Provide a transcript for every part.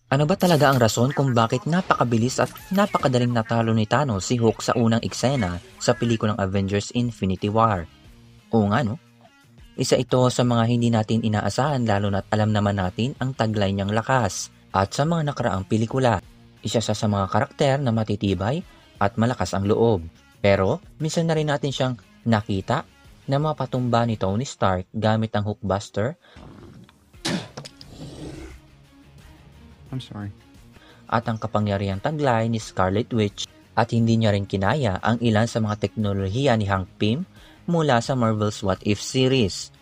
Ano ba talaga ang rason kung bakit napakabilis at napakadaling natalo ni Thanos si Hulk sa unang eksena sa pelikulang Avengers Infinity War? Oo nga no? Isa ito sa mga hindi natin inaasahan lalo na't alam naman natin ang taglay niyang lakas. At sa mga nakaraang pelikula, isa siya sa mga karakter na matitibay at malakas ang loob. Pero minsan na rin natin siyang nakita na mapatumba ni Tony Stark gamit ang Hulkbuster I'm sorry. at ang kapangyarihang taglay ni Scarlet Witch at hindi niya rin kinaya ang ilan sa mga teknolohiya ni Hank Pym mula sa Marvel's What If series.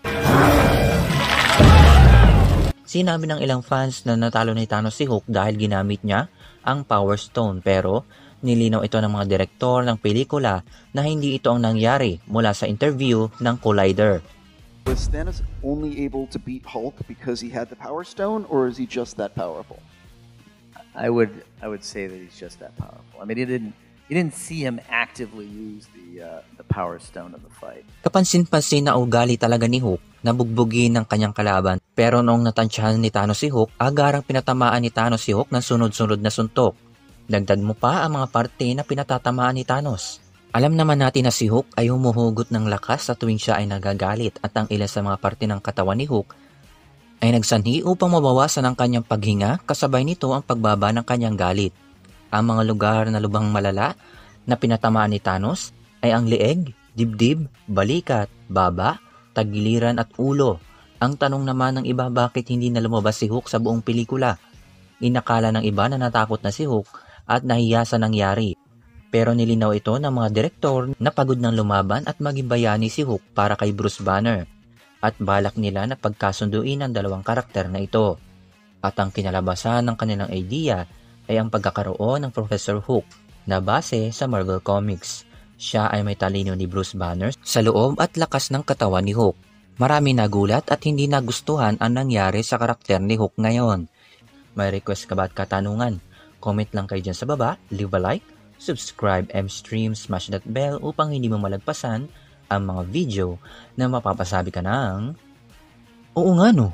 Sinabi ng ilang fans na natalo ni Thanos si Hulk dahil ginamit niya ang Power Stone pero nilinaw ito ng mga direktor ng pelikula na hindi ito ang nangyari mula sa interview ng Collider. Was Thanos only able to beat Hulk because he had the Power Stone, or is he just that powerful? I would say that he's just that powerful. I mean, you didn't see him actively use the Power Stone in the fight. Kapansin-pansin na ugali talaga ni Hulk na bugbugin ng kanyang kalaban. Pero noong natansyahan ni Thanos si Hulk, agarang pinatamaan ni Thanos si Hulk ng sunod-sunod na suntok. Dagdag mo pa ang mga parte na pinatatamaan ni Thanos. Alam naman natin na si Hulk ay humuhugot ng lakas sa tuwing siya ay nagagalit at ang ilan sa mga parte ng katawan ni Hulk ay nagsanhi upang mabawasan ang kanyang paghinga kasabay nito ang pagbaba ng kanyang galit. Ang mga lugar na lubhang malala na pinatamaan ni Thanos ay ang leeg, dibdib, balikat, baba, tagiliran at ulo. Ang tanong naman ng iba bakit hindi na lumabas si Hulk sa buong pelikula. Inakala ng iba na natakot na si Hulk at nahiya sa nangyari. Pero nilinaw ito ng mga direktor na pagod ng lumaban at maging bayani si Hulk para kay Bruce Banner. At balak nila na pagkasunduin ang dalawang karakter na ito. At ang kinalabasan ng kanilang idea ay ang pagkakaroon ng Professor Hulk na base sa Marvel Comics. Siya ay may talino ni Bruce Banner sa loob at lakas ng katawan ni Hulk. Marami nagulat at hindi nagustuhan ang nangyari sa karakter ni Hulk ngayon. May request ka ba at katanungan? Comment lang kayo dyan sa baba, leave a like, subscribe, mstream, smash that bell upang hindi mo malagpasan ang mga video na mapapasabi ka ng oo nga no.